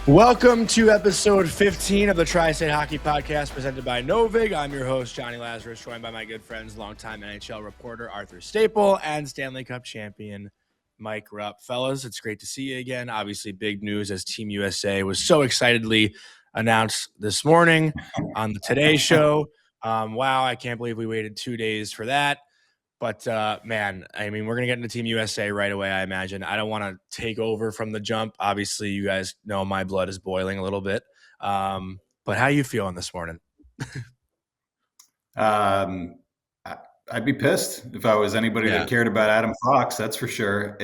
Welcome to episode 15 of the Tri-State Hockey Podcast presented by Novig. I'm your host, Jonny Lazarus, joined by my good friends, longtime NHL reporter Arthur Staple and Stanley Cup champion Mike Rupp. Fellas, it's great to see you again. Obviously, big news as Team USA was so excitedly announced this morning on the Today Show. Wow, I can't believe we waited 2 days for that. But, man, I mean, we're going to get into Team USA right away, I imagine. I don't want to take over from the jump. Obviously, you guys know my blood is boiling a little bit. But how you feeling this morning? I'd be pissed if I was anybody that cared about Adam Fox, that's for sure.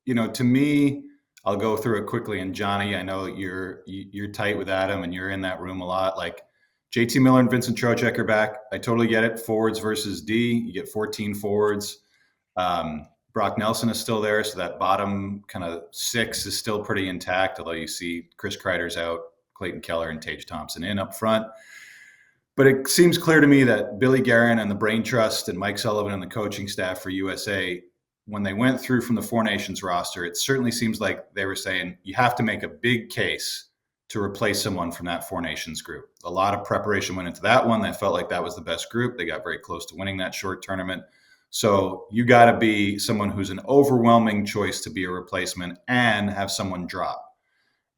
To me, I'll go through it quickly. And Jonny, I know you're tight with Adam and you're in that room a lot. Like, JT Miller and Vincent Trocheck are back. I totally get it. Forwards versus D. You get 14 forwards. Brock Nelson is still there, so that bottom kind of six is still pretty intact, although you see Chris Kreider's out, Clayton Keller and Tage Thompson in up front. But it seems clear to me that Billy Guerin and the Brain Trust and Mike Sullivan and the coaching staff for USA, when they went through from the Four Nations roster, it certainly seems like they were saying, you have to make a big case to replace someone from that Four Nations group. A lot of preparation went into that one. They felt like that was the best group. They got very close to winning that short tournament. So you got to be someone who's an overwhelming choice to be a replacement and have someone drop.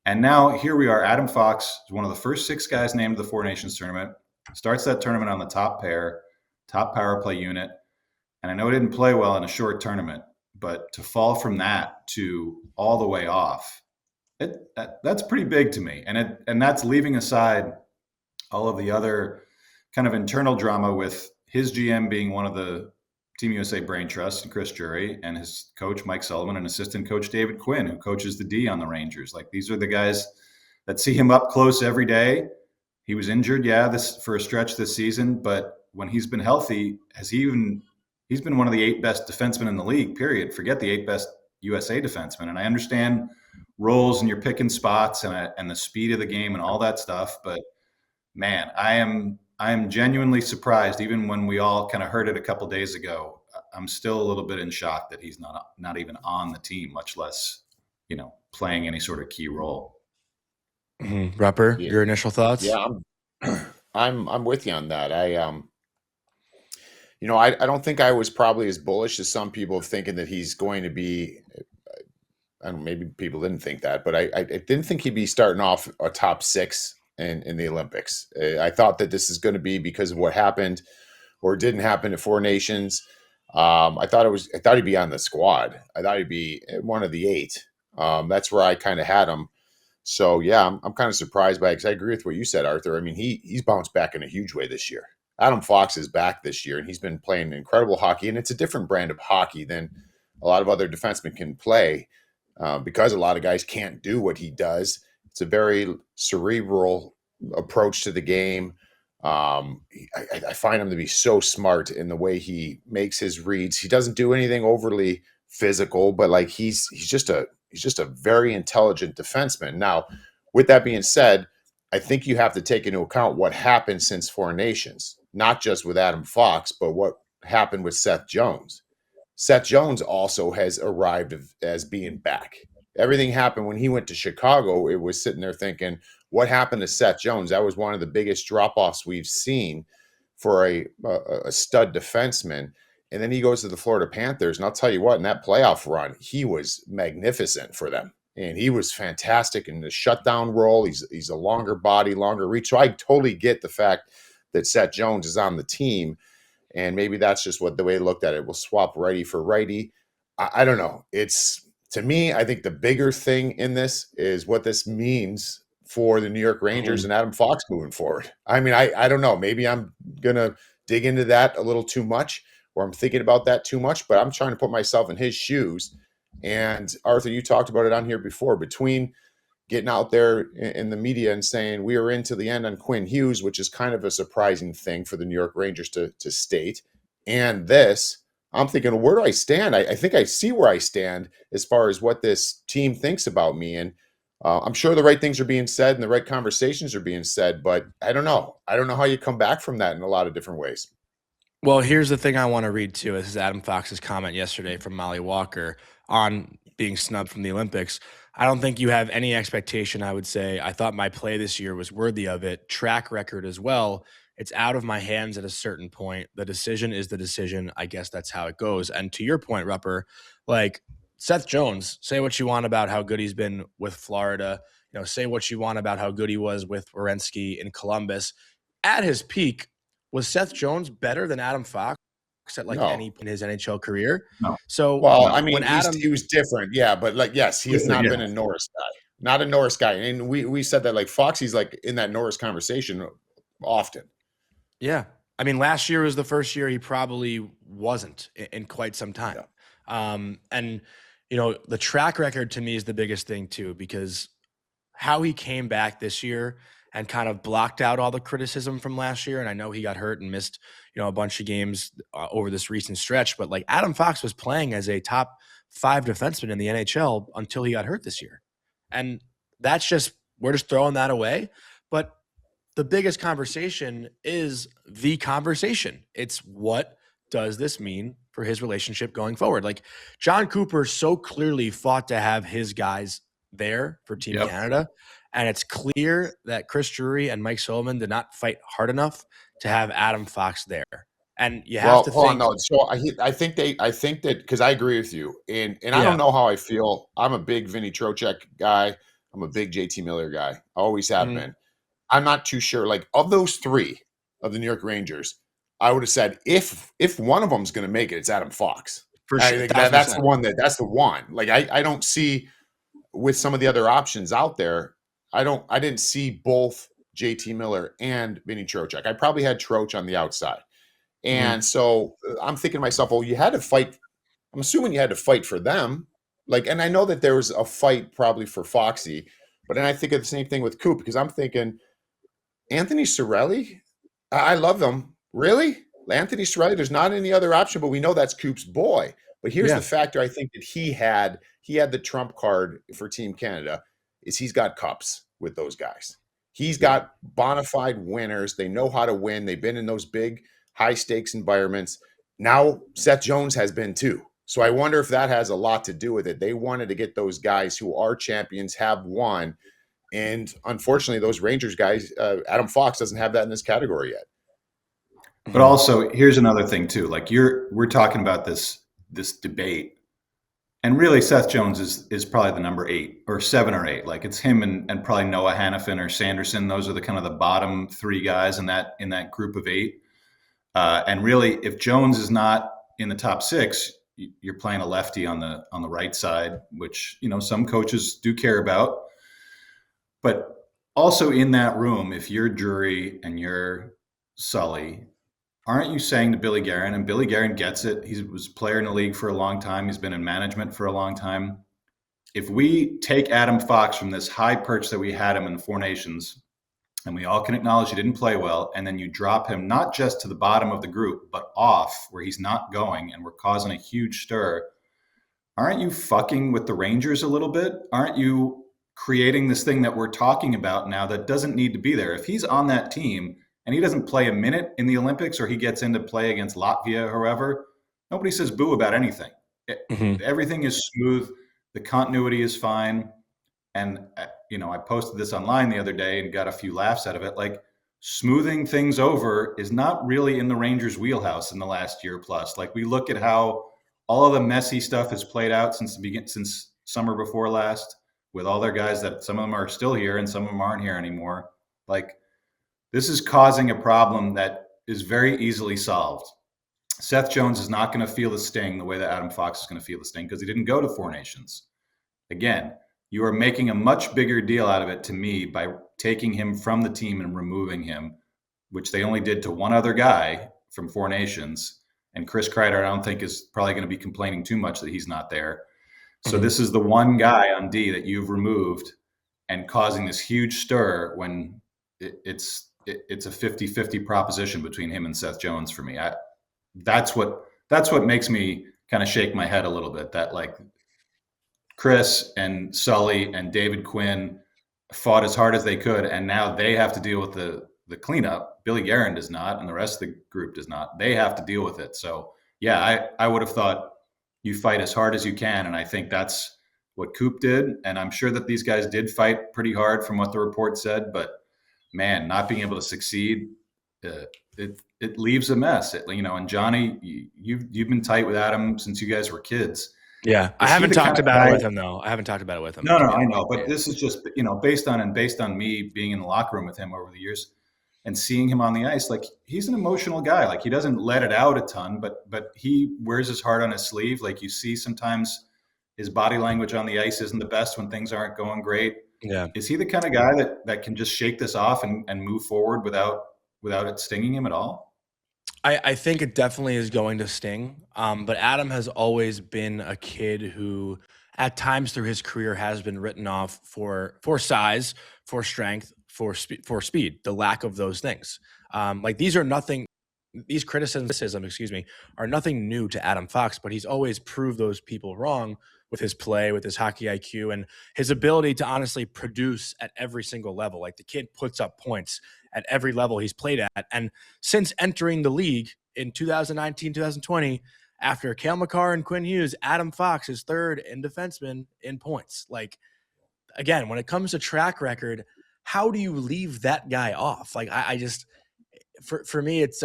And now here we are. Adam Fox is one of the first 6 guys named to the Four Nations tournament, starts that tournament on the top pair, top power play unit. And I know it didn't play well in a short tournament, but to fall from that to all the way off, that's pretty big to me. And that's leaving aside all of the other kind of internal drama with his GM being one of the Team USA Brain Trust and Chris Drury, and his coach, Mike Sullivan, and assistant coach, David Quinn, who coaches the D on the Rangers. Like, these are the guys that see him up close every day. He was injured, this for a stretch this season, but when he's been healthy, he's been one of the 8 best defensemen in the league, period. Forget the 8 best USA defensemen. And I understand roles and you're picking spots and the speed of the game and all that stuff. But man, I am genuinely surprised. Even when we all kind of heard it a couple of days ago, I'm still a little bit in shock that he's not even on the team, much less, playing any sort of key role. Mm-hmm. Rupper, your initial thoughts? Yeah, I'm with you on that. I don't think I was probably as bullish as some people of thinking that he's going to be. And maybe people didn't think that, but I didn't think he'd be starting off a top 6 in the Olympics. I thought that this is going to be because of what happened or didn't happen at Four Nations. I thought he'd be on the squad. I thought he'd be one of the 8. That's where I kind of had him. So yeah, I'm kind of surprised by it because I agree with what you said, Arthur. I mean, he's bounced back in a huge way this year. Adam Fox is back this year, and he's been playing incredible hockey, and it's a different brand of hockey than a lot of other defensemen can play. Because a lot of guys can't do what he does. It's a very cerebral approach to the game. I find him to be so smart in the way he makes his reads. He doesn't do anything overly physical, but like he's just a very intelligent defenseman. Now, with that being said, I think you have to take into account what happened since Four Nations, not just with Adam Fox, but what happened with Seth Jones. Seth Jones also has arrived as being back. Everything happened when he went to Chicago. It was sitting there thinking, what happened to Seth Jones? That was one of the biggest drop-offs we've seen for a stud defenseman. And then he goes to the Florida Panthers. And I'll tell you what, in that playoff run, he was magnificent for them. And he was fantastic in the shutdown role. He's a longer body, longer reach. So I totally get the fact that Seth Jones is on the team. And maybe that's just the way they looked at it. We'll swap righty for righty. I don't know. To me, I think the bigger thing in this is what this means for the New York Rangers and Adam Fox moving forward. I mean, I don't know. Maybe I'm going to dig into that a little too much, or I'm thinking about that too much, but I'm trying to put myself in his shoes. And Arthur, you talked about it on here before, between getting out there in the media and saying we are into the end on Quinn Hughes, which is kind of a surprising thing for the New York Rangers to state. And this, I'm thinking, where do I stand? I think I see where I stand as far as what this team thinks about me. And I'm sure the right things are being said and the right conversations are being said, but I don't know. I don't know how you come back from that in a lot of different ways. Well, here's the thing I want to read too. This is Adam Fox's comment yesterday from Molly Walker on being snubbed from the Olympics. I don't think you have any expectation, I would say. I thought my play this year was worthy of it. Track record as well. It's out of my hands at a certain point. The decision is the decision. I guess that's how it goes. And to your point, Rupper, like Seth Jones, say what you want about how good he's been with Florida. Say what you want about how good he was with Werenski in Columbus. At his peak, was Seth Jones better than Adam Fox at any point in his NHL career? No. So, I mean, when he was different, yeah, but yes, he has not been a Norris guy, not a Norris guy, and we said that Foxy's in that Norris conversation often. Yeah, I mean, last year was the first year he probably wasn't in quite some time, and the track record to me is the biggest thing too, because how he came back this year and kind of blocked out all the criticism from last year. And I know he got hurt and missed, a bunch of games over this recent stretch, but Adam Fox was playing as a top 5 defenseman in the NHL until he got hurt this year. And we're just throwing that away. But the biggest conversation is the conversation. It's what does this mean for his relationship going forward? John Cooper so clearly fought to have his guys there for Team Canada. And it's clear that Chris Drury and Mike Sullivan did not fight hard enough to have Adam Fox there. And you have to think. So I think that because I agree with you, and I don't know how I feel. I'm a big Vinny Trocheck guy. I'm a big JT Miller guy. I always have been. I'm not too sure. Of those 3 of the New York Rangers, I would have said if one of them is going to make it, it's Adam Fox. For sure. I think that's the one. That's the one. I don't see with some of the other options out there. I didn't see both JT Miller and Vinny Trocheck. I probably had Troch on the outside. And so I'm thinking to myself, you had to fight. I'm assuming you had to fight for them. And I know that there was a fight probably for Foxy, but then I think of the same thing with Coop, because I'm thinking Anthony Cirelli, I love them. Really? Anthony Cirelli, there's not any other option, but we know that's Coop's boy. But here's the factor I think that he had the trump card for Team Canada is he's got cups with those guys. He's got bona fide winners. They know how to win. They've been in those big, high-stakes environments. Now, Seth Jones has been too. So I wonder if that has a lot to do with it. They wanted to get those guys who are champions, have won. And unfortunately, those Rangers guys, Adam Fox doesn't have that in this category yet. But also, here's another thing too. We're talking about this debate. And really, Seth Jones is probably the number 8 or 7 or 8. It's him and probably Noah Hannafin or Sanderson. Those are the kind of the bottom 3 guys in that group of 8. And really, if Jones is not in the top 6, you're playing a lefty on the right side, which some coaches do care about. But also in that room, if you're Drury and you're Sully, aren't you saying to Billy Guerin, and Billy Guerin gets it, he was a player in the league for a long time, he's been in management for a long time, if we take Adam Fox from this high perch that we had him in the 4 Nations, and we all can acknowledge he didn't play well, and then you drop him not just to the bottom of the group, but off where he's not going, and we're causing a huge stir, aren't you fucking with the Rangers a little bit? Aren't you creating this thing that we're talking about now that doesn't need to be there? If he's on that team, and he doesn't play a minute in the Olympics, or he gets into play against Latvia or whoever, nobody says boo about anything. Everything is smooth. The continuity is fine. And, I posted this online the other day and got a few laughs out of it. Smoothing things over is not really in the Rangers' wheelhouse in the last year plus. We look at how all of the messy stuff has played out since summer before last, with all their guys that some of them are still here and some of them aren't here anymore. This is causing a problem that is very easily solved. Seth Jones is not going to feel the sting the way that Adam Fox is going to feel the sting because he didn't go to 4 Nations. Again, you are making a much bigger deal out of it to me by taking him from the team and removing him, which they only did to one other guy from 4 Nations. And Chris Kreider, I don't think, is probably going to be complaining too much that he's not there. So this is the one guy on D that you've removed and causing this huge stir when it's a 50-50 proposition between him and Seth Jones for me. That's what makes me kind of shake my head a little bit, that Chris and Sully and David Quinn fought as hard as they could, and now they have to deal with the cleanup. Billy Guerin does not, and the rest of the group does not. They have to deal with it. So yeah, I would have thought you fight as hard as you can, and I think that's what Coop did. And I'm sure that these guys did fight pretty hard from what the report said, but man, not being able to succeed, it leaves a mess. And Johnny, you've been tight with Adam since you guys were kids. Yeah, I haven't talked about it with him though. I haven't talked about it with him. No, I know, but this is just based on me being in the locker room with him over the years and seeing him on the ice. Like, he's an emotional guy. Like, he doesn't let it out a ton, but he wears his heart on his sleeve. Like, you see sometimes his body language on the ice isn't the best when things aren't going great. Yeah, is he the kind of guy that can just shake this off and move forward without it stinging him at all? I think it definitely is going to sting. But Adam has always been a kid who, at times through his career, has been written off for size, for strength, for speed. The lack of those things. Like, these criticisms, are nothing new to Adam Fox. But he's always proved those people wrong with his play, with his hockey IQ, and his ability to honestly produce at every single level. Like, the kid puts up points at every level he's played at. And since entering the league in 2019, 2020, after Cale Makar and Quinn Hughes, Adam Fox is third in defenseman in points. Like, again, when it comes to track record, how do you leave that guy off? Like, I just, for me, it's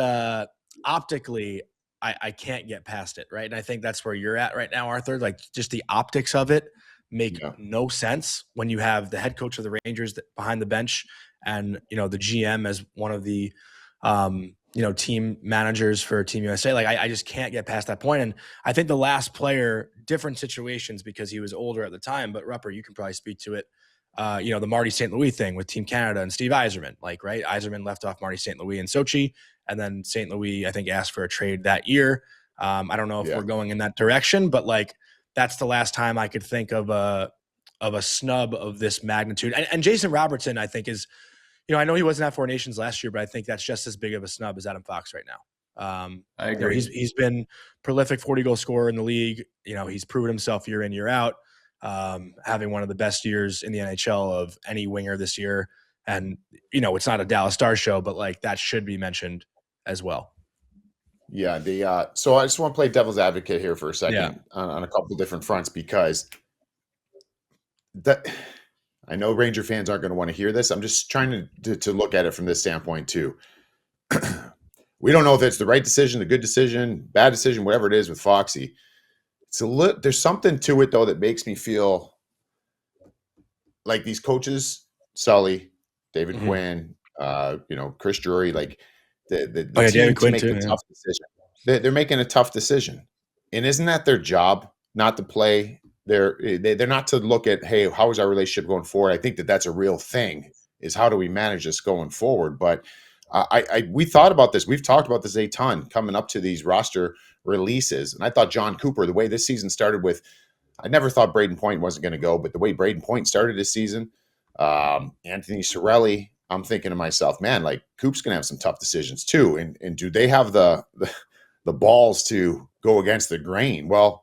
optically, I can't get past it, right? And I think that's where you're at right now, Arthur. Like, just the optics of it make no sense when you have the head coach of the Rangers behind the bench and, the GM as one of the, team managers for Team USA. Like, I just can't get past that point. And I think the last player, different situations because he was older at the time, but Rupper, you can probably speak to it. The Marty St. Louis thing with Team Canada and Steve Yzerman, right? Yzerman left off Marty St. Louis in Sochi, and then St. Louis, I think, asked for a trade that year. I don't know if we're going in that direction, but that's the last time I could think of a snub of this magnitude. And Jason Robertson, I think, is, I know he wasn't at Four Nations last year, but I think that's just as big of a snub as Adam Fox right now. I agree. He's been prolific 40-goal scorer in the league. He's proven himself year in, year out, having one of the best years in the NHL of any winger this year. And, it's not a Dallas Stars show, but that should be mentioned as well. Yeah. So I just want to play devil's advocate here for a second on a couple of different fronts, because I know Ranger fans aren't going to want to hear this. I'm just trying to look at it from this standpoint too. We don't know if it's the right decision, the good decision, bad decision, whatever it is with Foxy. There's something to it though that makes me feel like these coaches, Sully, David Quinn, Chris Drury, the team to make a tough decision. They're making a tough decision, and isn't that their job? Not to play. They're not to look at, hey, how is our relationship going forward? I think that's a real thing. Is how do we manage this going forward? But we thought about this. We've talked about this a ton coming up to these roster releases, and I thought John Cooper, the way this season started with, I never thought Braden Point wasn't going to go, but the way Braden Point started this season, Anthony Cirelli, I'm thinking to myself, man, Coop's going to have some tough decisions too. And do they have the balls to go against the grain? Well,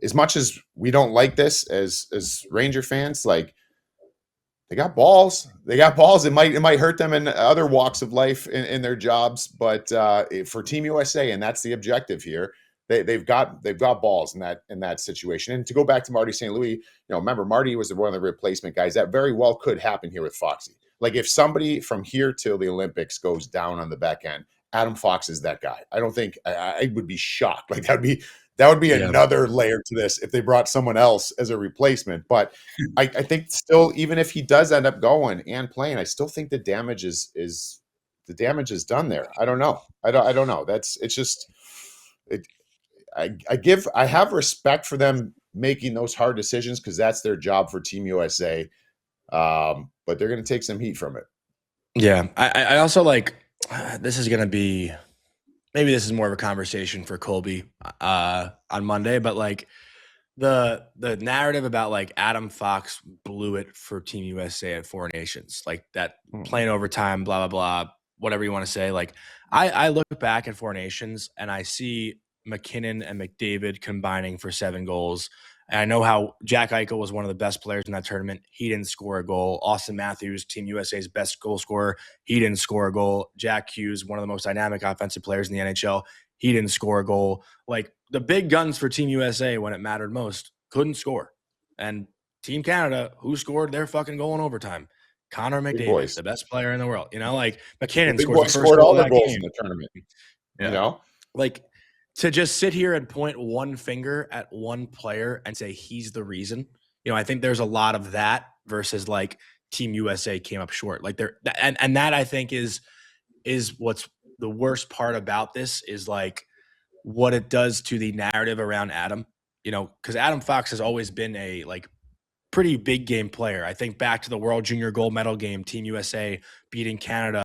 as much as we don't like this as Ranger fans, they got balls. They got balls. It might hurt them in other walks of life in their jobs, but for Team USA, and that's the objective here, they've got balls in that situation. And to go back to Marty St. Louis, remember Marty was one of the replacement guys. That very well could happen here with Foxy. If somebody from here till the Olympics goes down on the back end, Adam Fox is that guy. I don't think I would be shocked. That would be another layer to this if they brought someone else as a replacement. But I think still, even if he does end up going and playing, I still think the damage is done there. I don't know. I don't know. I have respect for them making those hard decisions because that's their job for Team USA. But they're going to take some heat from it. Yeah. I also this is going to be, maybe this is more of a conversation for Colby on Monday, but the narrative about Adam Fox blew it for Team USA at Four Nations, that playing overtime, blah, blah, blah, whatever you want to say. I look back at Four Nations and I see McKinnon and McDavid combining for 7 goals. And I know how Jack Eichel was one of the best players in that tournament. He didn't score a goal. Austin Matthews, Team USA's best goal scorer. He didn't score a goal. Jack Hughes, one of the most dynamic offensive players in the NHL. He didn't score a goal. The big guns for Team USA when it mattered most couldn't score. And Team Canada, who scored their fucking goal in overtime? Connor McDavid, the best player in the world. You know, like McKinnon scores the first goal of that game in the tournament. Yeah. You know, like to just sit here and point one finger at one player and say he's the reason. You know, I think there's a lot of that versus like Team USA came up short. Like there, and that I think is what's the worst part about this is like what it does to the narrative around Adam. You know, because Adam Fox has always been a like pretty big game player. I think back to the World Junior Gold Medal game, Team USA beating Canada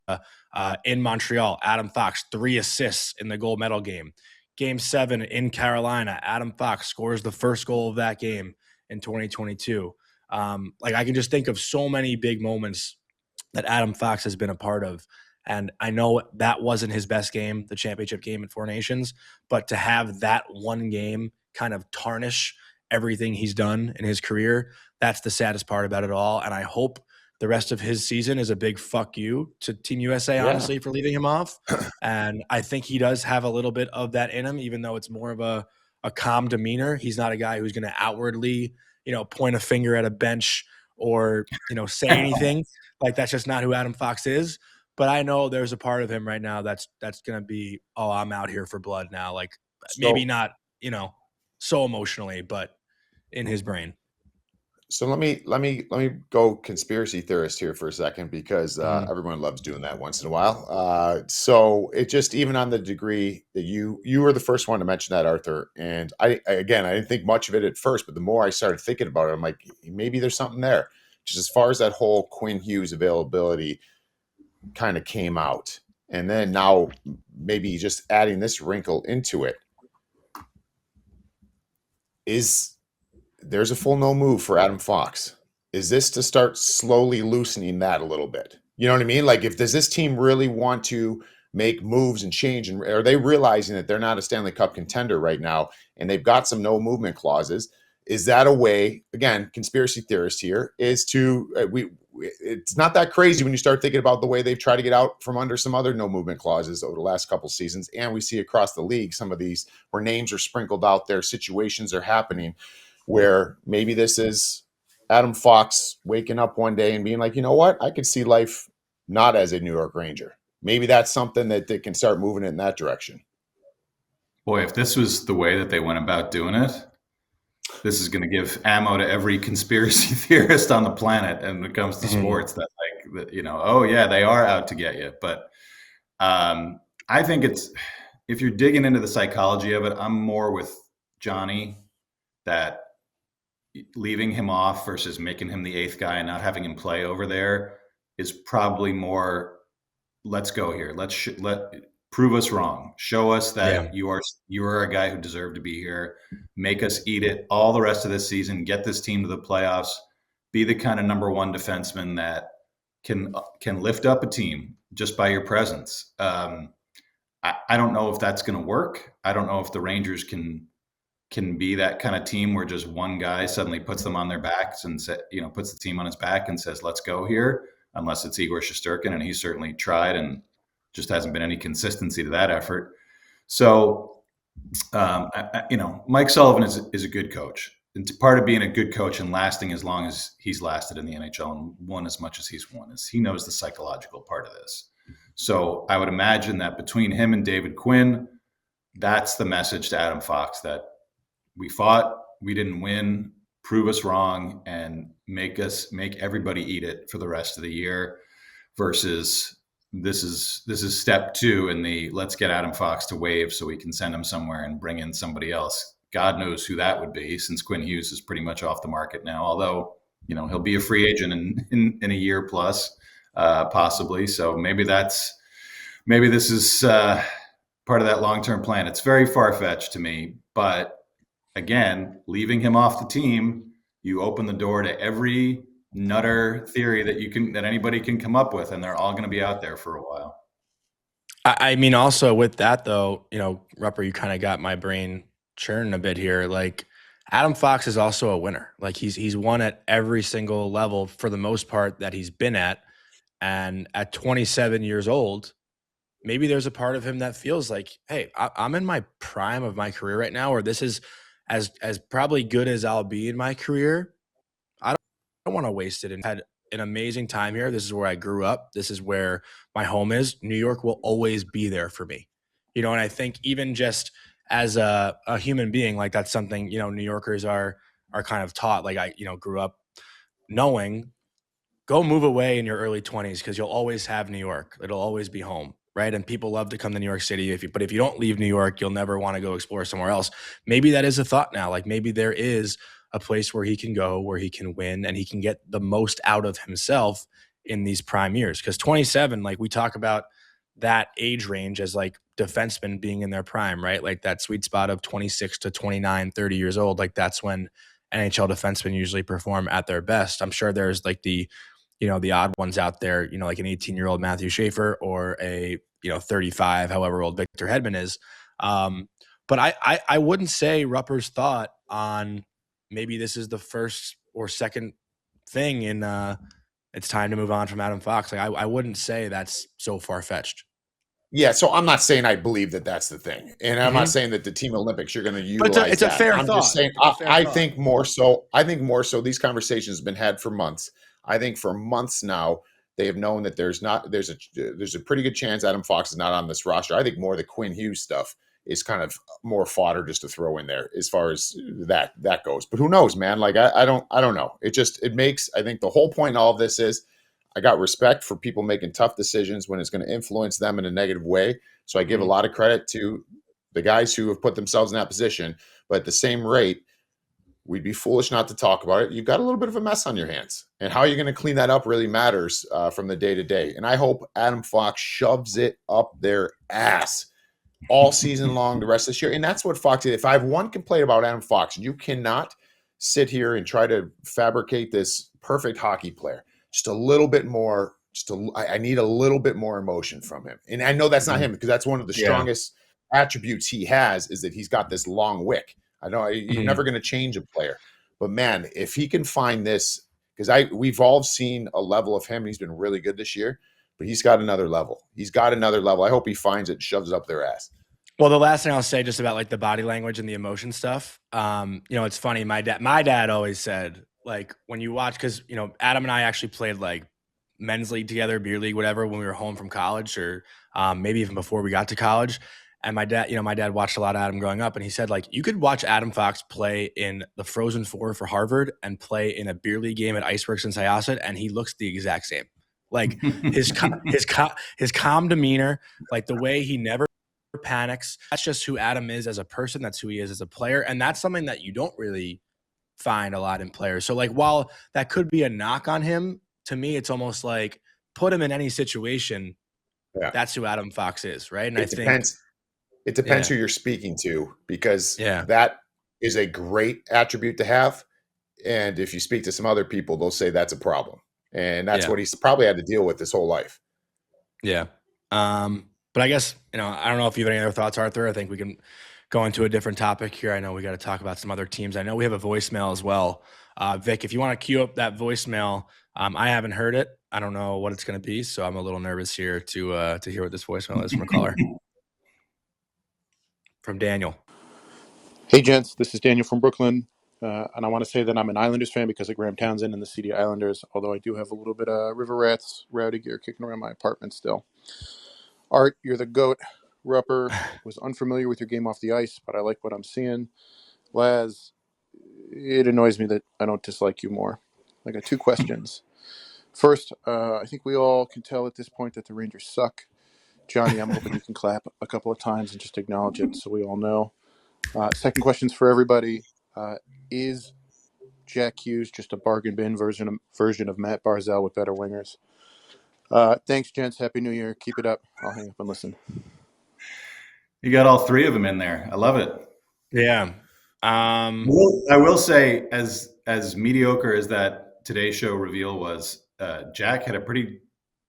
in Montreal. Adam Fox, 3 assists in the gold medal game. Game 7 in Carolina, Adam Fox scores the first goal of that game in 2022. Like I can just think of so many big moments that Adam Fox has been a part of. And I know that wasn't his best game, the championship game at Four Nations, but to have that one game kind of tarnish everything he's done in his career, that's the saddest part about it all. And I hope the rest of his season is a big fuck you to Team USA, honestly, for leaving him off. And I think he does have a little bit of that in him, even though it's more of a calm demeanor. He's not a guy who's going to outwardly, you know, point a finger at a bench or, you know, say anything. Like that's just not who Adam Fox is. But I know there's a part of him right now that's going to be, oh, I'm out here for blood now. Like maybe not, you know, so emotionally, but in his brain. So let me go conspiracy theorist here for a second because everyone loves doing that once in a while. So it just even on the degree that you were the first one to mention that, Arthur, and I didn't think much of it at first, but the more I started thinking about it, I'm like, maybe there's something there. Just as far as that whole Quinn Hughes availability kind of came out, and then now maybe just adding this wrinkle into it is. There's a full no move for Adam Fox. Is this to start slowly loosening that a little bit? You know what I mean? Like, does this team really want to make moves and change? And are they realizing that they're not a Stanley Cup contender right now and they've got some no movement clauses? Is that a way, again, conspiracy theorist here, is to, it's not that crazy when you start thinking about the way they've tried to get out from under some other no movement clauses over the last couple seasons. And we see across the league some of these where names are sprinkled out there, situations are happening, where maybe this is Adam Fox waking up one day and being like, you know what, I could see life not as a New York Ranger. Maybe that's something that they can start moving in that direction. Boy, if this was the way that they went about doing it, this is going to give ammo to every conspiracy theorist on the planet. And when it comes to sports, that like, you know, oh yeah, they are out to get you. But I think it's, if you're digging into the psychology of it, I'm more with Johnny that leaving him off versus making him the 8th guy and not having him play over there is probably more, let's go here. Let prove us wrong. Show us that you are a guy who deserved to be here. Make us eat it all the rest of this season. Get this team to the playoffs. Be the kind of number 1 defenseman that can lift up a team just by your presence. I don't know if that's going to work. I don't know if the Rangers can be that kind of team where just one guy suddenly puts them on their backs and puts the team on his back and says, let's go here, unless it's Igor Shesterkin. And he certainly tried and just hasn't been any consistency to that effort. So, Mike Sullivan is a good coach. And part of being a good coach and lasting as long as he's lasted in the NHL and won as much as he's won is he knows the psychological part of this. So I would imagine that between him and David Quinn, that's the message to Adam Fox, that we fought, we didn't win, prove us wrong, and make everybody eat it for the rest of the year, versus this is step 2 in the let's get Adam Fox to waive so we can send him somewhere and bring in somebody else. God knows who that would be, since Quinn Hughes is pretty much off the market now, although, you know, he'll be a free agent in a year plus, possibly. So maybe this is part of that long-term plan. It's very far-fetched to me, but again, leaving him off the team, you open the door to every nutter theory that anybody can come up with, and they're all going to be out there for a while. I mean, also with that though, you know, Rupper, you kind of got my brain churning a bit here. Like Adam Fox is also a winner. Like he's won at every single level for the most part that he's been at. And at 27 years old, maybe there's a part of him that feels like, hey, I'm in my prime of my career right now, or this is as probably good as I'll be in my career. don't want to waste it, and had an amazing time here. This is where I grew up. This is where my home is. New York will always be there for me. And I think even just as a human being, like that's something, New Yorkers are kind of taught. Like I, grew up knowing, go move away in your early 20s because you'll always have New York. It'll always be home, right? And people love to come to New York City. But if you don't leave New York, you'll never want to go explore somewhere else. Maybe that is a thought now. Like maybe there is a place where he can go, where he can win, and he can get the most out of himself in these prime years. Because 27, like we talk about that age range as like defensemen being in their prime, right? Like that sweet spot of 26 to 29, 30 years old. Like that's when NHL defensemen usually perform at their best. I'm sure there's like the odd ones out there, like an 18-year-old Matthew Schaefer or a, 35, however old Victor Hedman is. But I wouldn't say Rupper's thought on maybe this is the first or second thing in it's time to move on from Adam Fox. Like I wouldn't say that's so far-fetched. Yeah, so I'm not saying I believe that that's the thing, and I'm not saying that the Team Olympics you're going to utilize. But it's a fair I'm thought. just saying I think more so. I think more so. These conversations have been had for months. I think for months now they have known that there's a pretty good chance Adam Fox is not on this roster. I think more the Quinn Hughes stuff is kind of more fodder just to throw in there as far as that goes. But who knows, man? Like I don't know. It makes, I think the whole point in all of this is I got respect for people making tough decisions when it's going to influence them in a negative way. So I give a lot of credit to the guys who have put themselves in that position. But at the same rate, we'd be foolish not to talk about it. You've got a little bit of a mess on your hands. And how you're going to clean that up really matters from the day to day. And I hope Adam Fox shoves it up their ass all season long, the rest of this year. And that's what Fox did. If I have one complaint about Adam Fox, you cannot sit here and try to fabricate this perfect hockey player. Just a little bit more, I need a little bit more emotion from him. And I know that's not him because that's one of the strongest attributes he has is that he's got this long wick. I know you're never going to change a player. But, man, if he can find this, because we've all seen a level of him, and he's been really good this year, but he's got another level. I hope he finds it and shoves it up their ass. Well, the last thing I'll say just about like the body language and the emotion stuff, it's funny. My dad always said, like when you watch, because, Adam and I actually played like men's league together, beer league, whatever, when we were home from college or maybe even before we got to college. And my dad watched a lot of Adam growing up, and he said like you could watch Adam Fox play in the Frozen Four for Harvard and play in a beer league game at Iceworks in Syosset, and he looks the exact same. Like his calm demeanor, like the way he never panics. That's just who Adam is as a person. That's who he is as a player, and that's something that you don't really find a lot in players. So like while that could be a knock on him, to me it's almost like put him in any situation. That's who Adam Fox is, right? And it depends who you're speaking to, because that is a great attribute to have. And if you speak to some other people, they'll say that's a problem. And that's what he's probably had to deal with his whole life. Yeah. But I guess, I don't know if you have any other thoughts, Arthur. I think we can go into a different topic here. I know we got to talk about some other teams. I know we have a voicemail as well. Vic, if you want to queue up that voicemail, I haven't heard it. I don't know what it's going to be, so I'm a little nervous here to hear what this voicemail is from a caller. From Daniel. Hey, gents. This is Daniel from Brooklyn. And I want to say that I'm an Islanders fan because of Graham Townsend and the CD Islanders, although I do have a little bit of River Rats rowdy gear kicking around my apartment still. Art, you're the GOAT. Rupper was unfamiliar with your game off the ice, but I like what I'm seeing. Laz, it annoys me that I don't dislike you more. I got two questions. First, I think we all can tell at this point that the Rangers suck. Johnny, I'm hoping you can clap a couple of times and just acknowledge it so we all know. Second question's for everybody. Is Jack Hughes just a bargain bin version of Matt Barzal with better wingers? Thanks, gents. Happy New Year. Keep it up. I'll hang up and listen. You got all three of them in there. I love it. Yeah. I will say, as mediocre as that Today Show reveal was, Jack had a pretty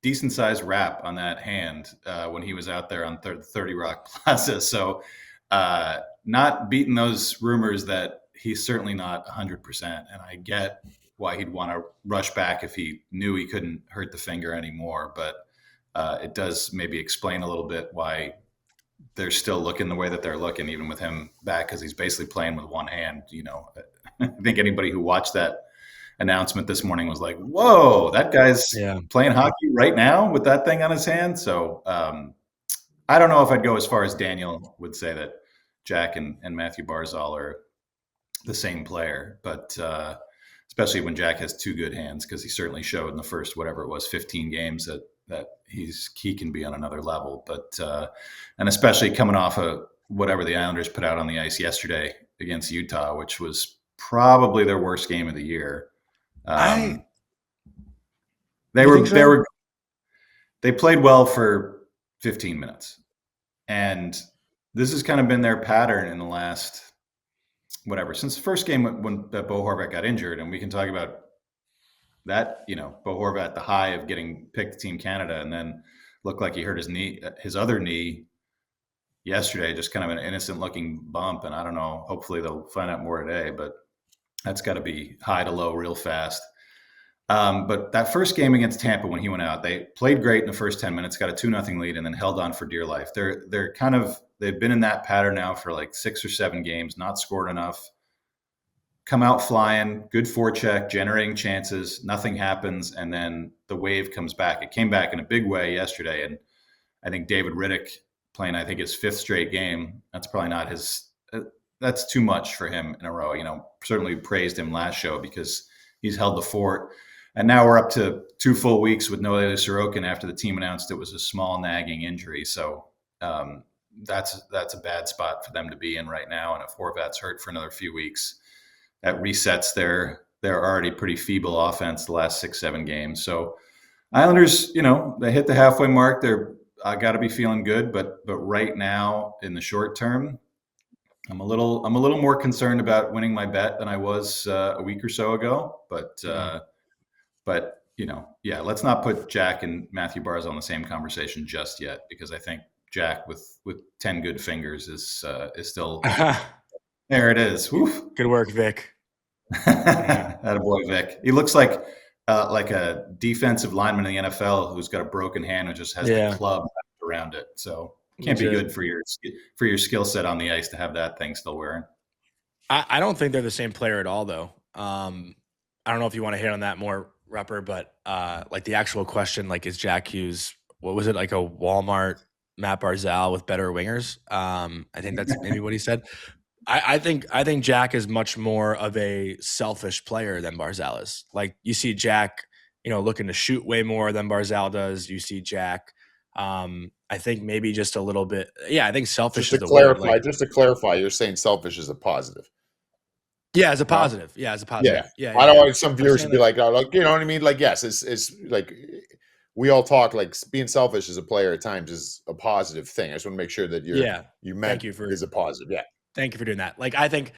decent sized wrap on that hand when he was out there on 30 Rock Plaza. So not beating those rumors that he's certainly not 100%. And I get why he'd want to rush back if he knew he couldn't hurt the finger anymore. But it does maybe explain a little bit why they're still looking the way that they're looking, even with him back, because he's basically playing with one hand. I think anybody who watched that announcement this morning was like, whoa, that guy's playing hockey right now with that thing on his hand. So I don't know if I'd go as far as Daniel would say that Jack and Matthew Barzal are the same player, but especially when Jack has two good hands, because he certainly showed in the first, whatever it was, 15 games that he can be on another level. But and especially coming off of whatever the Islanders put out on the ice yesterday against Utah, which was probably their worst game of the year. They played well for 15 minutes, and this has kind of been their pattern in the last since the first game when Bo Horvat got injured. And we can talk about that, Bo Horvat, the high of getting picked to Team Canada, and then looked like he hurt his other knee yesterday, just kind of an innocent looking bump. And I don't know, hopefully they'll find out more today, but that's got to be high to low real fast. But that first game against Tampa, when he went out, they played great in the first 10 minutes, got a 2-0 lead, and then held on for dear life. They've been in that pattern now for like 6 or 7 games, not scored enough, come out flying, good forecheck, generating chances, nothing happens, and then the wave comes back. It came back in a big way yesterday, and I think David Riddick playing, I think, his 5th straight game. That's probably not that's too much for him in a row. Certainly praised him last show because he's held the fort. And now we're up to 2 full weeks with no Sorokin after the team announced it was a small nagging injury. So that's a bad spot for them to be in right now. And if Horvat's hurt for another few weeks, that resets their already pretty feeble offense the last 6-7 games. So Islanders, they hit the halfway mark. They're got to be feeling good, but right now in the short term, I'm a little more concerned about winning my bet than I was a week or so ago. But let's not put Jack and Matthew Barzal in the same conversation just yet, because I think Jack with 10 good fingers is still there. It is. Woof. Good work, Vic. Attaboy, Vic. He looks like a defensive lineman in the NFL who's got a broken hand and just has the club around it. So it can't be good for your skill set on the ice to have that thing still wearing. I don't think they're the same player at all, though. I don't know if you want to hit on that more, Rupper, but like the actual question, like, is Jack Hughes, what was it, like a Walmart Matt Barzal with better wingers? I think that's maybe what he said. I think Jack is much more of a selfish player than Barzal is. Like, you see Jack, looking to shoot way more than Barzal does. You see Jack, I think maybe just a little bit. Yeah, I think selfish just is the word. Just to clarify, you're saying selfish is a positive. Yeah, as a positive. Yeah, as a positive. Yeah. I don't want some viewers to be like, you know what I mean? Like, yes, it's like we all talk like being selfish as a player at times is a positive thing. I just want to make sure that you meant is a positive. Yeah. Thank you for doing that. Like, I think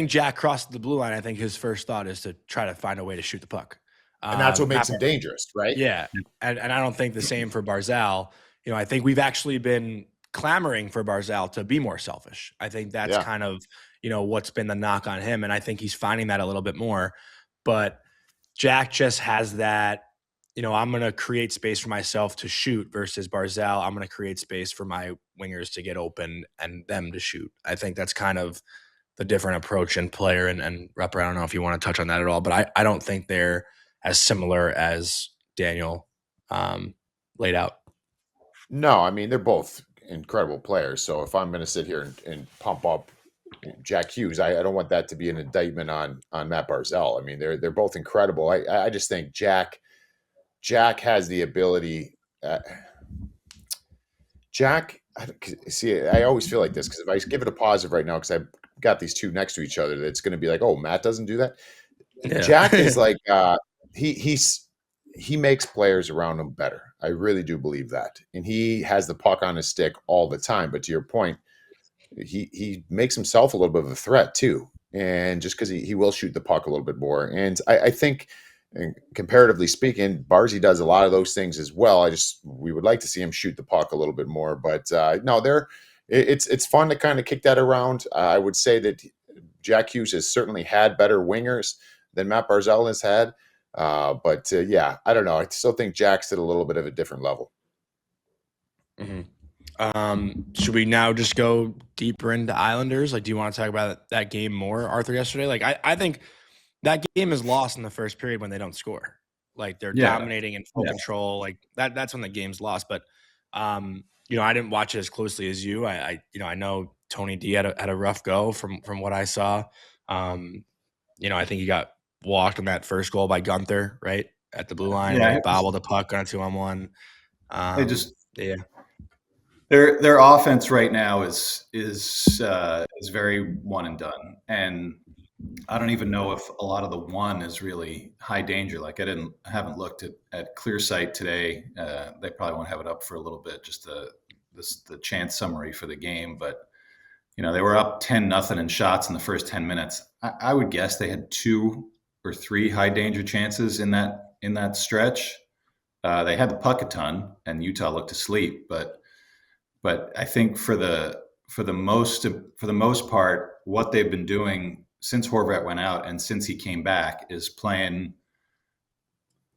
Jack crossed the blue line. I think his first thought is to try to find a way to shoot the puck. And that's what makes him dangerous, right? Yeah. And I don't think the same for Barzal. I think we've actually been clamoring for Barzal to be more selfish. I think that's kind of, what's been the knock on him. And I think he's finding that a little bit more. But Jack just has that, I'm going to create space for myself to shoot, versus Barzal, I'm going to create space for my wingers to get open and them to shoot. I think that's kind of the different approach in player. And Rupper, I don't know if you want to touch on that at all, but I don't think they're as similar as Daniel laid out. No, I mean, they're both incredible players. So if I'm going to sit here and pump up Jack Hughes, I don't want that to be an indictment on Matt Barzal. I mean, they're both incredible. I just think Jack has the ability. Jack, see, I always feel like this because if I give it a positive right now, because I've got these two next to each other, that's going to be like, oh, Matt doesn't do that. Yeah. Jack is like he makes players around him better. I really do believe that, and he has the puck on his stick all the time. But to your point, he makes himself a little bit of a threat too, and just because he will shoot the puck a little bit more. And I think, and comparatively speaking, Barzy does a lot of those things as well. We would like to see him shoot the puck a little bit more, but no, it's fun to kind of kick that around. I would say that Jack Hughes has certainly had better wingers than Matt Barzal has had. But yeah, I don't know. I still think Jack's at a little bit of a different level. Mm-hmm. Should we now just go deeper into Islanders? Like, do you want to talk about that game more, Arthur, yesterday? Like, I think that game is lost in the first period when they don't score. Like they're dominating in full control. Like that's when the game's lost. But you know, I didn't watch it as closely as you. I know Tony D had a rough go from what I saw. You know, I think he got walked on that first goal by Gunther, right? At the blue line. Yeah, He bobbled a puck on a 2-on-1. They just their offense right now is very one and done. And I don't even know if a lot of the one is really high danger. Like I haven't looked at Clear Sight today. They probably won't have it up for a little bit, just the chance summary for the game. But you know, they were up 10-0 in shots in the first 10 minutes. I would guess they had 2 or 3 high danger chances in that stretch. They had the puck a ton, and Utah looked asleep. But I think for the most part, what they've been doing since Horvat went out and since he came back is playing,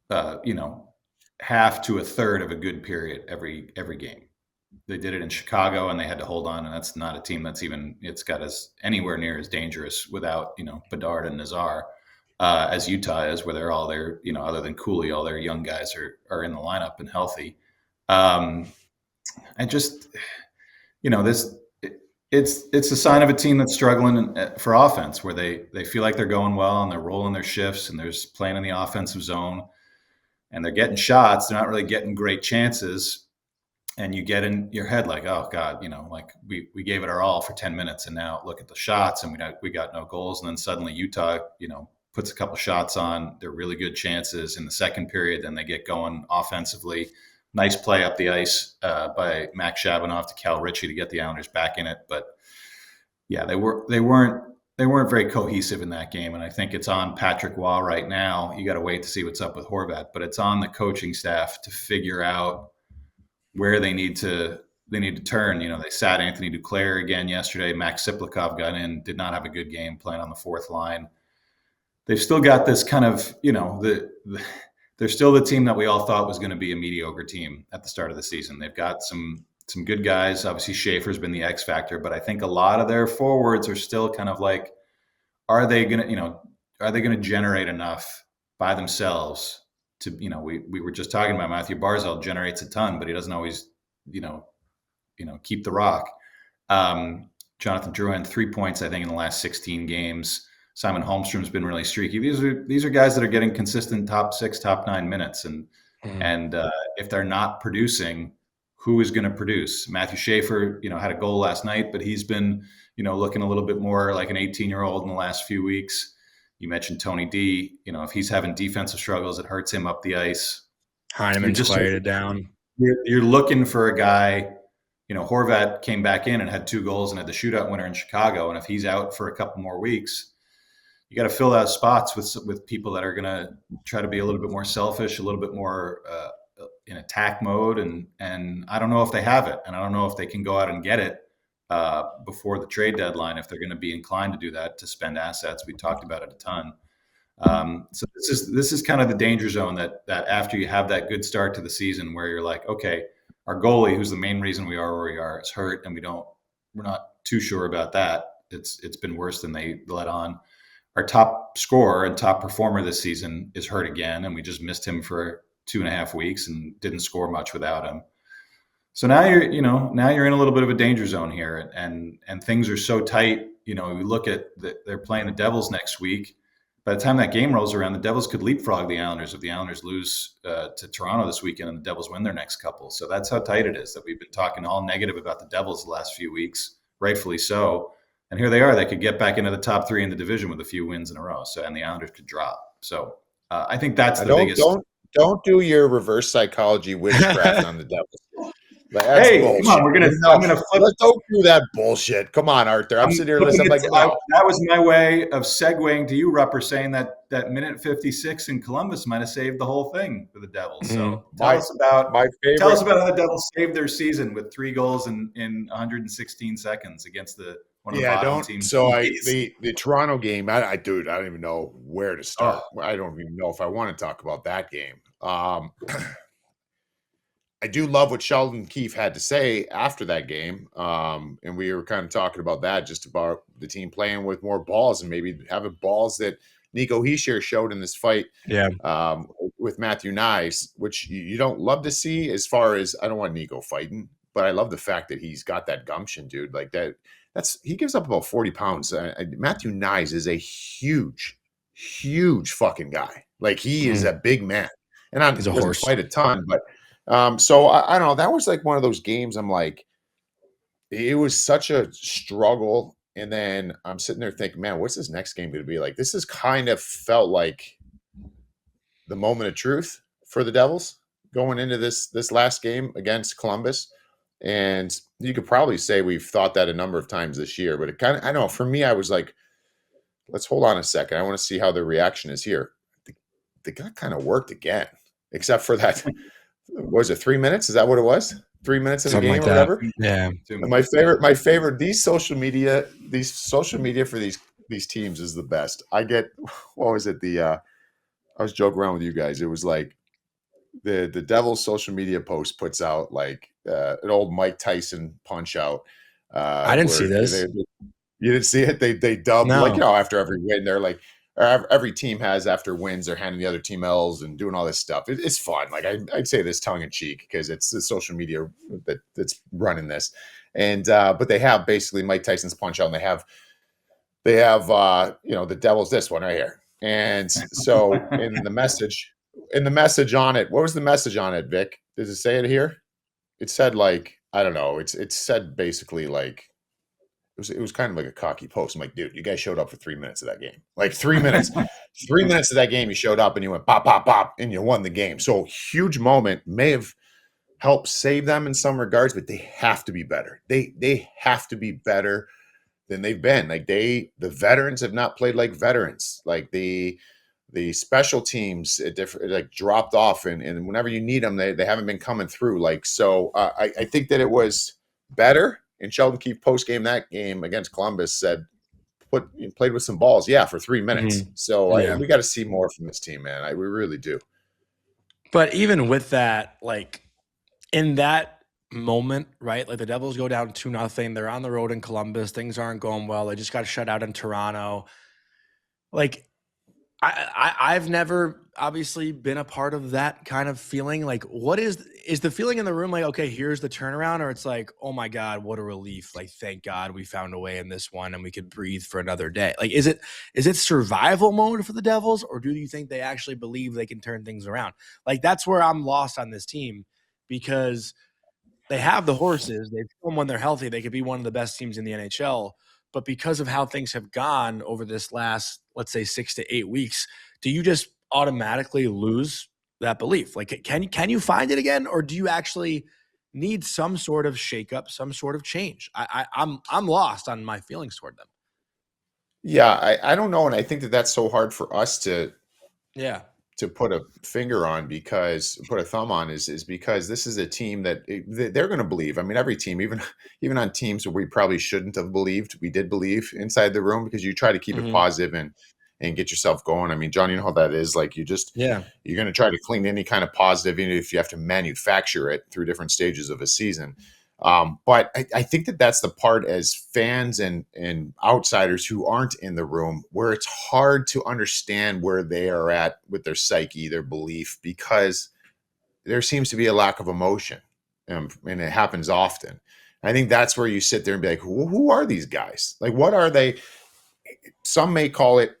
half to a third of a good period every game. They did it in Chicago and they had to hold on, and that's not a team it's got us anywhere near as dangerous without, Bedard and Nazar as Utah is, where they're all there, other than Cooley, all their young guys are in the lineup and healthy. It's a sign of a team that's struggling for offense, where they feel like they're going well and they're rolling their shifts and they're playing in the offensive zone and they're getting shots. They're not really getting great chances. And you get in your head like, oh God, like we gave it our all for 10 minutes and now look at the shots and we got no goals. And then suddenly Utah, puts a couple shots on. They're really good chances in the second period. Then they get going offensively. Nice play up the ice by Max Shabanoff to Cal Ritchie to get the Islanders back in it. But yeah, they weren't very cohesive in that game. And I think it's on Patrick Waugh right now. You got to wait to see what's up with Horvat, but it's on the coaching staff to figure out where they need to turn. They sat Anthony Duclair again yesterday. Max Siplikov got in, did not have a good game playing on the fourth line. They've still got this kind of, they're still the team that we all thought was going to be a mediocre team at the start of the season. They've got some good guys. Obviously, Schaefer's been the X factor, but I think a lot of their forwards are still kind of like, are they going to generate enough by themselves to, we were just talking about Matthew Barzal generates a ton, but he doesn't always, keep the rock. Jonathan Drouin, 3 points, I think, in the last 16 games. Simon Holmstrom's been really streaky. These are guys that are getting consistent top 6, top 9 minutes. And if they're not producing, who is going to produce? Matthew Schaefer, had a goal last night, but he's been, looking a little bit more like an 18-year-old in the last few weeks. You mentioned Tony D. If he's having defensive struggles, it hurts him up the ice. Heineman's quieted down. You're looking for a guy. Horvat came back in and had 2 goals and had the shootout winner in Chicago. And if he's out for a couple more weeks, you got to fill out spots with people that are going to try to be a little bit more selfish, a little bit more in attack mode. And I don't know if they have it. And I don't know if they can go out and get it before the trade deadline, if they're going to be inclined to do that, to spend assets. We talked about it a ton. So this is kind of the danger zone that after you have that good start to the season where you're like, okay, our goalie, who's the main reason we are where we are, is hurt, and we're not too sure about that. It's been worse than they let on. Our top scorer and top performer this season is hurt again, and we just missed him for 2.5 weeks and didn't score much without him. So now you're in a little bit of a danger zone here, and things are so tight. We look at they're playing the Devils next week. By the time that game rolls around, the Devils could leapfrog the Islanders if the Islanders lose to Toronto this weekend and the Devils win their next couple. So that's how tight it is, that we've been talking all negative about the Devils the last few weeks, rightfully so. And here they are. They could get back into the top 3 in the division with a few wins in a row. So, and the Islanders could drop. So I think that's the biggest. Don't do your reverse psychology witchcraft on the Devils. Hey, bullshit. Come on, I'm gonna flip. Let's don't do that bullshit. Come on, Arthur. I'm sitting here listening. That was my way of segueing to you, Rupper, saying that minute 56 in Columbus might have saved the whole thing for the Devils. So tell us about how the Devils saved their season with 3 goals in 116 seconds against one of the bottom teams. So the Toronto game, I don't even know where to start. I don't even know if I want to talk about that game. I do love what Sheldon Keefe had to say after that game. And we were kind of talking about that, just about the team playing with more balls and maybe having balls that Nico Hischier showed in this fight Yeah. with Matthew Nyes, which you don't love to see as far as I don't want Nico fighting, but I love the fact that he's got that gumption, dude. Like he gives up about 40 pounds. Matthew Nyes is a huge fucking guy. Like he is a big man. And he doesn't horse. fight a ton, but so I don't know. That was like one of those games. I'm like, it was such a struggle. And then I'm sitting there thinking, man, what's this next game going to be like? This has kind of felt like the moment of truth for the Devils going into this last game against Columbus. And you could probably say we've thought that a number of times this year, but it kind of, I don't know, for me, I was like, let's hold on a second. I want to see how the reaction is here. They got kind of worked again, except for that. Was it 3 minutes? Is that what it was? 3 minutes in the game or whatever? Yeah. My favorite, these social media for these teams is the best. I get, what was it? I was joking around with you guys. It was like the Devils social media post puts out like an old Mike Tyson punch out. I didn't see this. You didn't see it? They dubbed No. like, after every win, they're like, every team has after wins, they're handing the other team L's and doing all this stuff. It's fun. Like I'd say this tongue in cheek because it's the social media that's running this. And but they have basically Mike Tyson's punch out, and they have the Devils this one right here. And so in the message on it, what was the message on it, Vic? Does it say it here? It said like, I don't know. It said basically like, it was kind of like a cocky post. I'm like, dude, you guys showed up for 3 minutes of that game. Like 3 minutes. 3 minutes of that game, you showed up and you went pop, pop, pop, and you won the game. So huge moment. May have helped save them in some regards, but they have to be better. They have to be better than they've been. Like the veterans have not played like veterans. Like the special teams like dropped off, and whenever you need them, they haven't been coming through. Like so, I think that it was better. And Sheldon Keefe post game that game against Columbus said, played with some balls, for 3 minutes. Mm-hmm. So we got to see more from this team, man. We really do. But even with that, like in that moment, right? Like the Devils go down 2-0. They're on the road in Columbus. Things aren't going well. They just got shut out in Toronto. Like I've never obviously been a part of that kind of feeling. Like what is the feeling in the room? Like, okay, here's the turnaround, or it's like, oh my God, what a relief. Like, thank God we found a way in this one and we could breathe for another day. Like, is it survival mode for the Devils, or do you think they actually believe they can turn things around? Like, that's where I'm lost on this team, because they have the horses. They've shown when they're healthy, they could be one of the best teams in the NHL. But because of how things have gone over this last, let's say, 6 to 8 weeks, do you just automatically lose that belief? Like, can you find it again, or do you actually need some sort of shakeup, some sort of change? I'm lost on my feelings toward them. Yeah, I don't know, and I think that's so hard for us to put a finger on, because put a thumb on is because this is a team that they're going to believe. I mean, every team, even on teams where we probably shouldn't have believed, we did believe inside the room, because you try to keep it positive and get yourself going. I mean, John, you know how that is. Like you're going to try to cling to any kind of positive, even if you have to manufacture it through different stages of a season. But I think that's the part as fans and outsiders who aren't in the room where it's hard to understand where they are at with their psyche, their belief, because there seems to be a lack of emotion, and it happens often. I think that's where you sit there and be like, who are these guys? Like, what are they? Some may call it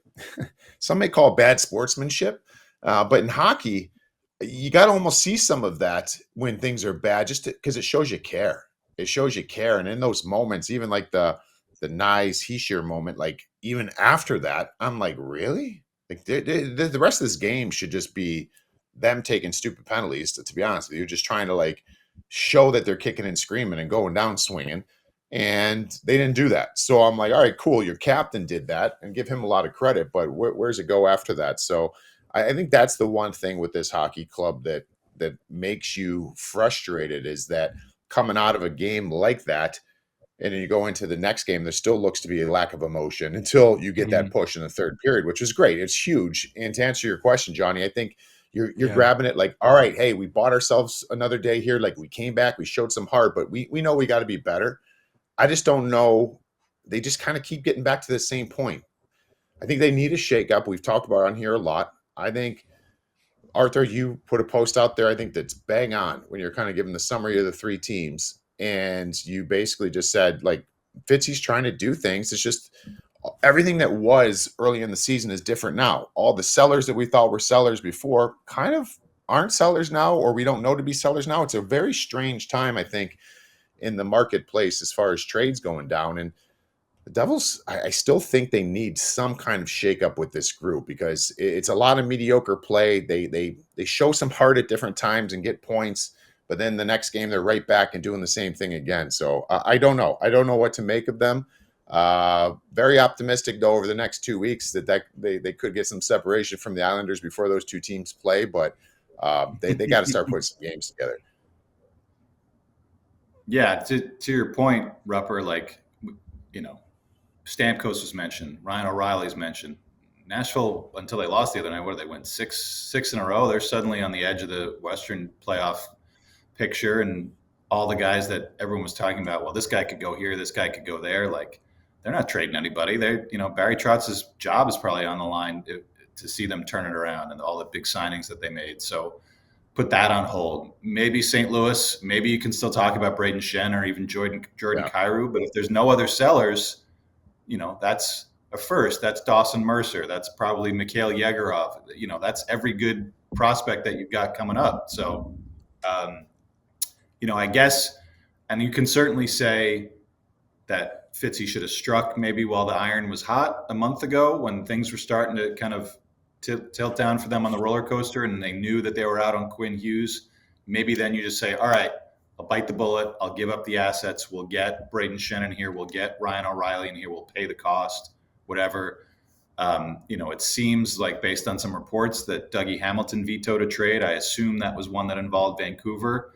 bad sportsmanship, but in hockey, you got to almost see some of that when things are bad, just because it shows you care. It shows you care. And in those moments, even like the Nyes Hischier moment, like even after that, I'm like, really? Like the rest of this game should just be them taking stupid penalties, to be honest with you, just trying to like show that they're kicking and screaming and going down swinging. And they didn't do that. So I'm like, all right, cool. Your captain did that, and give him a lot of credit, but where's it go after that? So I think that's the one thing with this hockey club that makes you frustrated, is that coming out of a game like that, and then you go into the next game, there still looks to be a lack of emotion until you get that push in the third period, which is great. It's huge. And to answer your question, Johnny, I think you're grabbing it like, all right, hey, we bought ourselves another day here. Like we came back, we showed some heart, but we know we got to be better. I just don't know. They just kind of keep getting back to the same point. I think they need a shakeup. We've talked about it on here a lot. I think, Arthur, you put a post out there, I think that's bang on when you're kind of giving the summary of the three teams. And you basically just said, like, Fitzy's trying to do things. It's just everything that was early in the season is different now. All the sellers that we thought were sellers before kind of aren't sellers now, or we don't know to be sellers now. It's a very strange time, I think, in the marketplace as far as trades going down. And the Devils, I still think they need some kind of shakeup with this group because it's a lot of mediocre play. They show some heart at different times and get points, but then the next game they're right back and doing the same thing again. So I don't know. I don't know what to make of them. Very optimistic though over the next 2 weeks that they could get some separation from the Islanders before those two teams play, but they got to start putting some games together. Yeah, to your point, Rupper, like, Stamkos was mentioned, Ryan O'Reilly's mentioned. Nashville, until they lost the other night, what did they win? Six in a row? They're suddenly on the edge of the Western playoff picture, and all the guys that everyone was talking about, well, this guy could go here, this guy could go there. Like, they're not trading anybody. Barry Trotz's job is probably on the line to see them turn it around and all the big signings that they made. So put that on hold. Maybe St. Louis, maybe you can still talk about Braden Shen or even Jordan Kyrou, but if there's no other sellers, that's a first. That's Dawson Mercer. That's probably Mikhail Yegorov. That's every good prospect that you've got coming up. So, I guess, and you can certainly say that Fitzy should have struck maybe while the iron was hot a month ago when things were starting to kind of tilt down for them on the roller coaster and they knew that they were out on Quinn Hughes. Maybe then you just say, all right, I'll bite the bullet. I'll give up the assets. We'll get Braden Shen in here. We'll get Ryan O'Reilly in here. We'll pay the cost, whatever. It seems like based on some reports that Dougie Hamilton vetoed a trade. I assume that was one that involved Vancouver.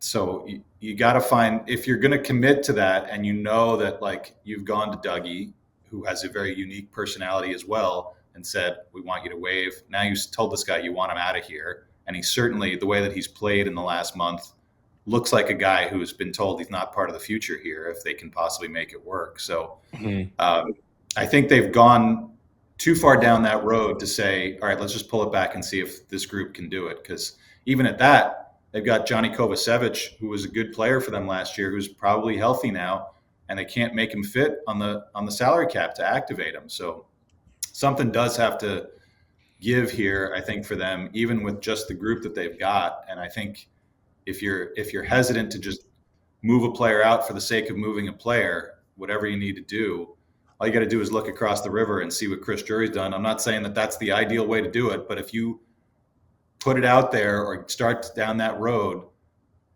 So you got to find, if you're going to commit to that and that like you've gone to Dougie, who has a very unique personality as well, and said, we want you to waive. Now you told this guy you want him out of here. And he certainly, the way that he's played in the last month, looks like a guy who's been told he's not part of the future here if they can possibly make it work. So I think they've gone too far down that road to say, all right, let's just pull it back and see if this group can do it. Because even at that, they've got Johnny Kovacevic, who was a good player for them last year, who's probably healthy now, and they can't make him fit on the salary cap to activate him. So something does have to give here, I think, for them, even with just the group that they've got. And I think if you're hesitant to just move a player out for the sake of moving a player, whatever you need to do, all you got to do is look across the river and see what Chris Drury's done. I'm not saying that that's the ideal way to do it, but if you put it out there or start down that road,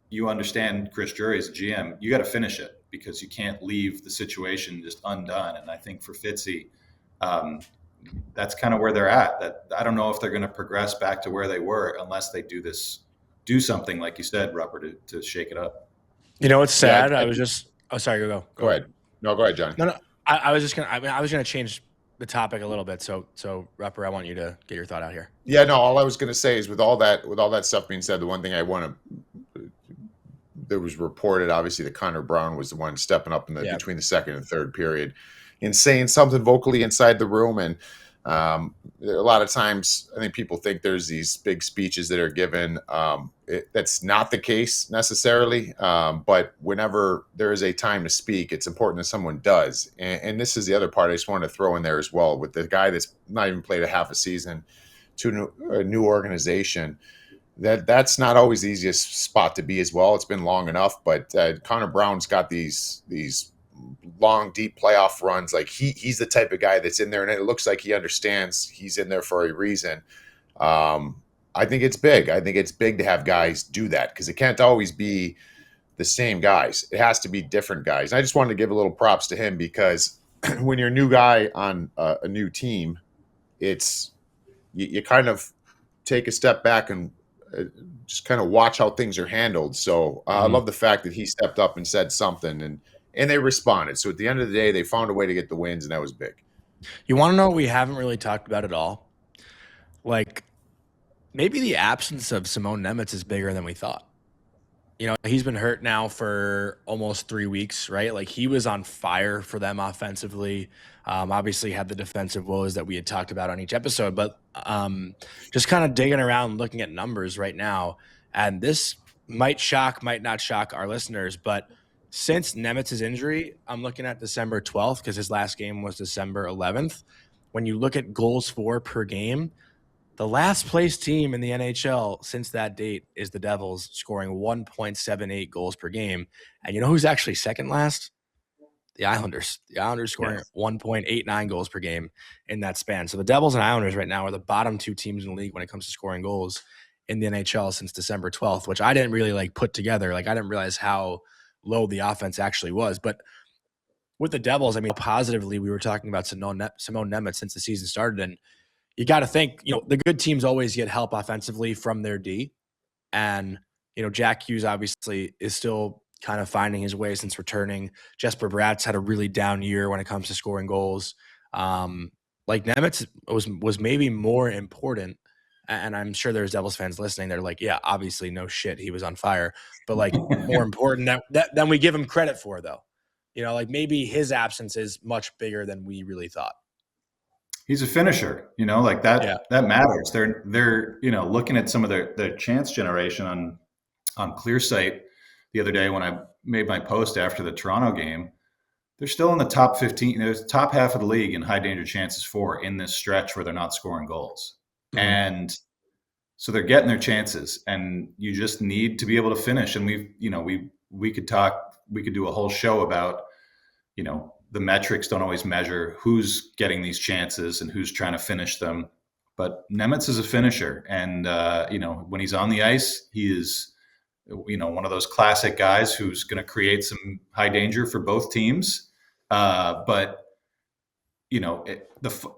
you understand Chris Drury as a GM, you got to finish it because you can't leave the situation just undone. And I think for Fitzy, that's kind of where they're at. That I don't know if they're going to progress back to where they were unless they do something like you said, Rupper, to shake it up. It's sad. Yeah, I was just. Oh, sorry. Go ahead. No, go ahead, John. No. I was just gonna. I was gonna change the topic a little bit. So Rupper, I want you to get your thought out here. Yeah. No. All I was gonna say is with all that stuff being said, the one thing I want to. There was reported, obviously, that Connor Brown was the one stepping up in between the second and third period and saying something vocally inside the room. And a lot of times I think people think there's these big speeches that are given. That's not the case necessarily. But whenever there is a time to speak, it's important that someone does. And this is the other part I just wanted to throw in there as well with the guy that's not even played a half a season to a new organization. That's not always the easiest spot to be as well. It's been long enough, but Connor Brown's got these long, deep playoff runs. Like he's the type of guy that's in there, and it looks like he understands he's in there for a reason. I think it's big. I think it's big to have guys do that because it can't always be the same guys. It has to be different guys. And I just wanted to give a little props to him because when you're a new guy on a new team, it's you kind of take a step back and just kind of watch how things are handled. So I love the fact that he stepped up and said something and they responded. So at the end of the day, they found a way to get the wins, and that was big. You want to know what we haven't really talked about at all? Like maybe the absence of Simone Nemec is bigger than we thought. he's been hurt now for almost 3 weeks, right? Like he was on fire for them offensively. Obviously had the defensive woes that we had talked about on each episode, but just kind of digging around, looking at numbers right now. And this might not shock our listeners, but since Nemec's injury, I'm looking at December 12th because his last game was December 11th. When you look at goals for per game, the last place team in the NHL since that date is the Devils, scoring 1.78 goals per game. And you know who's actually second last? The Islanders. The Islanders scoring 1.89 goals per game in that span. So the Devils and Islanders right now are the bottom two teams in the league when it comes to scoring goals in the NHL since December 12th, which I didn't really put together. Like I didn't realize how low the offense actually was. But with the Devils, I mean, positively, we were talking about Simone Nemec since the season started, and you got to think, the good teams always get help offensively from their D. And, Jack Hughes obviously is still kind of finding his way since returning. Jesper Bratt's had a really down year when it comes to scoring goals. Nemec was maybe more important. And I'm sure there's Devils fans listening. They're like, yeah, obviously no shit. He was on fire. But more important than we give him credit for, though. Maybe his absence is much bigger than we really thought. He's a finisher, that matters. They're looking at some of their chance generation on ClearSight the other day when I made my post after the Toronto game. They're still in the top 15. There's top half of the league in high danger chances for in this stretch where they're not scoring goals. Mm-hmm. And so they're getting their chances, and you just need to be able to finish. And we could do a whole show about, the metrics don't always measure who's getting these chances and who's trying to finish them. But Nemec is a finisher. And, when he's on the ice, he is, one of those classic guys who's going to create some high danger for both teams.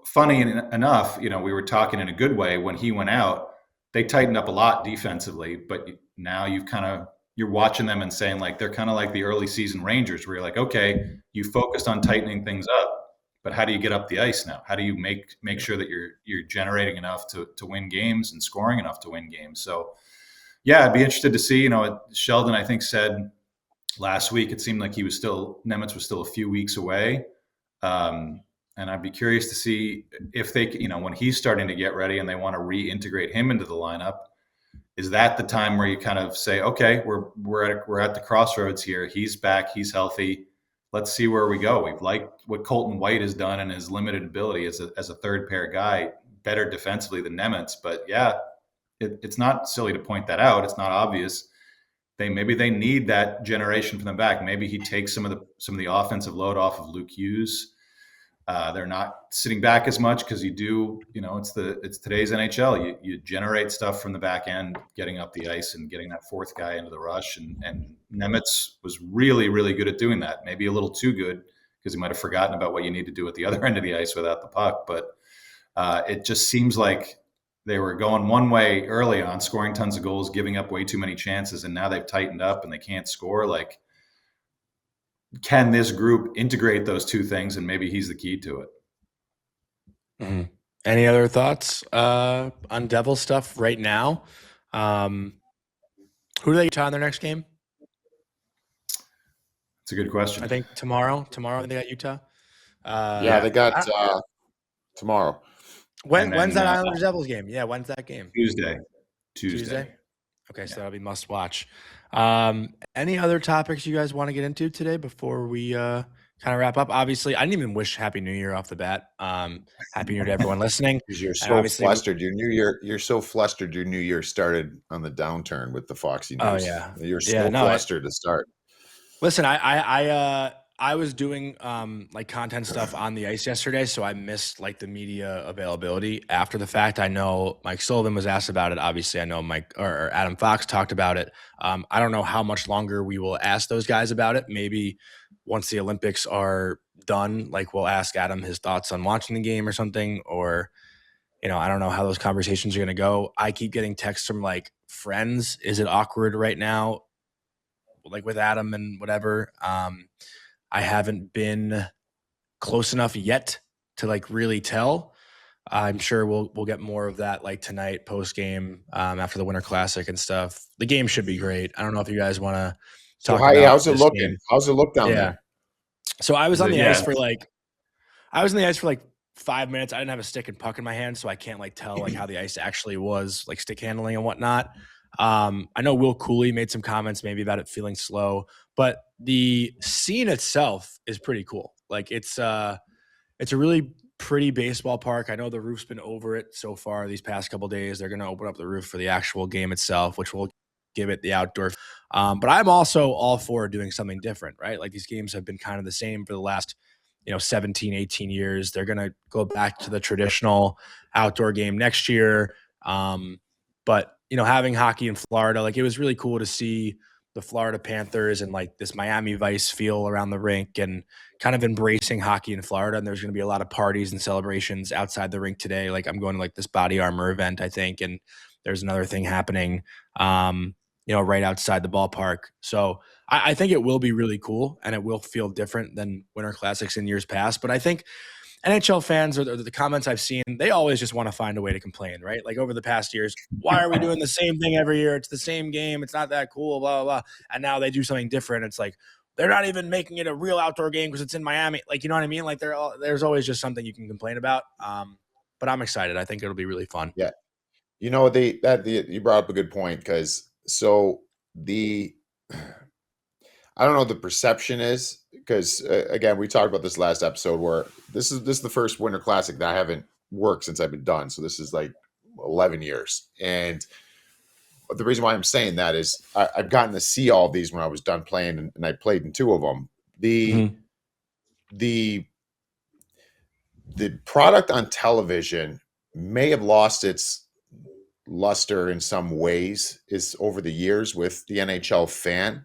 Funny enough, we were talking in a good way when he went out, they tightened up a lot defensively, but now you're watching them and saying they're kind of like the early season Rangers where you're like, okay, you focused on tightening things up, but how do you get up the ice now? How do you make sure that you're generating enough to win games and scoring enough to win games? So yeah, I'd be interested to see, Sheldon, I think, said last week, it seemed like Nemec was still a few weeks away. And I'd be curious to see if they, when he's starting to get ready and they want to reintegrate him into the lineup, is that the time where you kind of say, okay, we're at the crossroads here. He's back. He's healthy. Let's see where we go. We've liked what Colton White has done and his limited ability as a third pair guy, better defensively than Nemec. But yeah, it's not silly to point that out. It's not obvious. Maybe they need that generation from the back. Maybe he takes some of the offensive load off of Luke Hughes. They're not sitting back as much because it's today's NHL. You generate stuff from the back end, getting up the ice and getting that fourth guy into the rush. And Nemec was really, really good at doing that. Maybe a little too good because he might have forgotten about what you need to do at the other end of the ice without the puck. But it just seems like they were going one way early on, scoring tons of goals, giving up way too many chances, and now they've tightened up and they can't score. Can this group integrate those two things? And maybe he's the key to it. Mm-hmm. Any other thoughts on Devil stuff right now? Who do they tie in their next game? It's a good question. I think tomorrow they got Utah. They got tomorrow. When's that Islanders Devils game? Yeah, when's that game? Tuesday. Okay, so that'll be must watch. Any other topics you guys want to get into today before we kind of wrap up? Obviously, I didn't even wish Happy New Year off the bat. Happy New Year to everyone listening. You're so flustered. You're so flustered. Your New Year started on the downturn with the Foxy News. Oh yeah, you're so flustered to start. Listen, I was doing content stuff on the ice yesterday, so I missed the media availability after the fact. I know Mike Sullivan was asked about it. Obviously, I know Mike or Adam Fox talked about it. I don't know how much longer we will ask those guys about it. Maybe once the Olympics are done, we'll ask Adam his thoughts on watching the game or something, or I don't know how those conversations are going to go. I keep getting texts from friends. Is it awkward right now? With Adam and whatever. I haven't been close enough yet to really tell. I'm sure we'll get more of that like tonight post game after the Winter Classic and stuff. The game should be great. I don't know if you guys want to So talk about how's it this looking? game. How's it look down Yeah. there? So I was on the Yeah. ice for like 5 minutes. I didn't have a stick and puck in my hand, so I can't like tell like how the ice actually was, like stick handling and whatnot. I know Will Cooley made some comments maybe about it feeling slow, but the scene itself is pretty cool. Like it's a really pretty baseball park. I know the roof's been over it so far these past couple days. They're going to open up the roof for the actual game itself, which will give it the outdoor. But I'm also all for doing something different, right? Like these games have been kind of the same for the last 17, 18 years. They're going to go back to the traditional outdoor game next year. But, having hockey in Florida, like it was really cool to see the Florida Panthers and like this Miami Vice feel around the rink and kind of embracing hockey in Florida. And there's going to be a lot of parties and celebrations outside the rink today. Like I'm going to like this body armor event, I think. And there's another thing happening, right outside the ballpark. So I think it will be really cool and it will feel different than Winter Classics in years past. But I think NHL fans or the comments I've seen, they always just want to find a way to complain, right? Like over the past years, why are we doing the same thing every year? It's the same game. It's not that cool, blah, blah, blah. And now they do something different. It's like, they're not even making it a real outdoor game because it's in Miami. Like, you know what I mean? Like there's always just something you can complain about. But I'm excited. I think it'll be really fun. Yeah. You brought up a good point because I don't know what the perception is because again, we talked about this last episode where this is the first Winter Classic that I haven't worked since I've been done. So this is like 11 years. And the reason why I'm saying that is I've gotten to see all of these when I was done playing and I played in 2 of them. The product on television may have lost its luster in some ways is over the years with the NHL fan.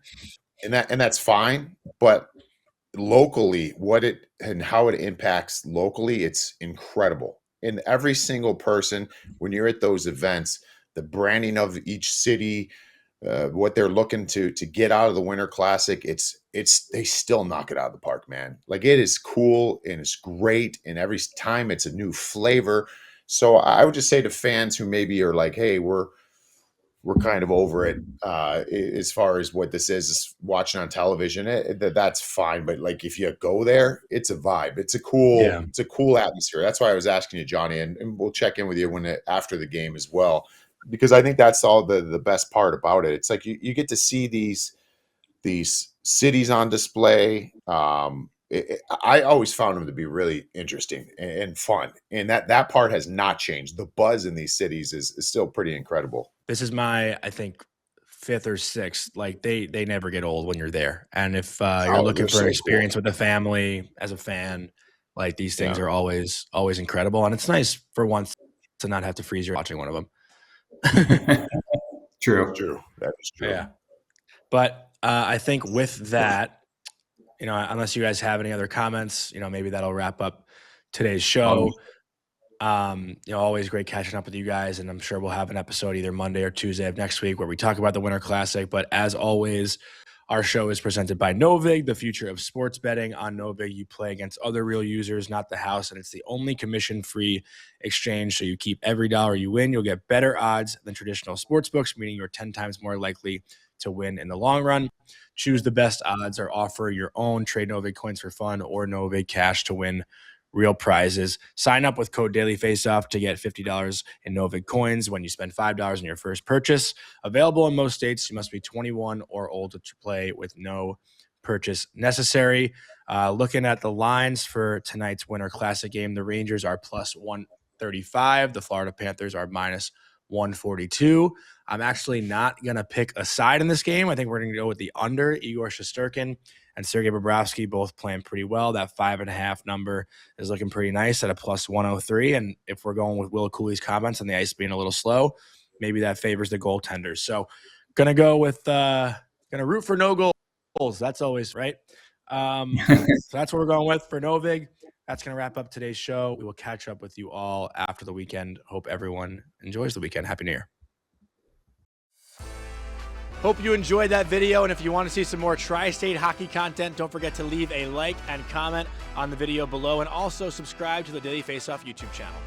And that's fine, but locally, how it impacts locally, it's incredible. And every single person, when you're at those events, the branding of each city, what they're looking to get out of the Winter Classic, they still knock it out of the park, man. Like it is cool and it's great, and every time it's a new flavor. So I would just say to fans who maybe are like, hey, we're kind of over it as far as what this is watching on television. That's fine, but like if you go there, it's a vibe. It's a cool atmosphere. That's why I was asking you, Johnny, and we'll check in with you after the game as well, because I think that's all the best part about it. It's like you get to see these cities on display. I always found them to be really interesting and fun, and that part has not changed. The buzz in these cities is still pretty incredible. This is my, I think, 5th or 6th. Like they never get old when you're there. And if you're looking for an experience with the family as a fan, like these things are always incredible. And it's nice for once to not have to freeze your watching one of them. True. That is true. Yeah. But I think with that, unless you guys have any other comments, maybe that'll wrap up today's show. Always great catching up with you guys, and I'm sure we'll have an episode either Monday or Tuesday of next week where we talk about the Winter Classic. But as always, our show is presented by Novig, the future of sports betting. On Novig, you play against other real users, not the house, and it's the only commission-free exchange. So you keep every dollar you win. You'll get better odds than traditional sportsbooks, meaning you're 10 times more likely to win in the long run. Choose the best odds or offer your own. Trade Novig coins for fun or Novig cash to win real prizes. Sign up with code Daily Faceoff to get $50 in Novig coins when you spend $5 on your first purchase. Available in most states. You must be 21 or older to play with no purchase necessary. Looking at the lines for tonight's Winter Classic game, the Rangers are plus 135. The Florida Panthers are minus 142. I'm actually not going to pick a side in this game. I think we're going to go with the under. Igor Shesterkin and Sergei Bobrovsky both playing pretty well. That 5.5 number is looking pretty nice at a plus 103. And if we're going with Will Cooley's comments on the ice being a little slow, maybe that favors the goaltenders. So going to go with going to root for no goals. That's always right. So that's what we're going with for Novig. That's going to wrap up today's show. We will catch up with you all after the weekend. Hope everyone enjoys the weekend. Happy New Year. Hope you enjoyed that video, and if you want to see some more Tri-State hockey content, don't forget to leave a like and comment on the video below, and also subscribe to the Daily Faceoff YouTube channel.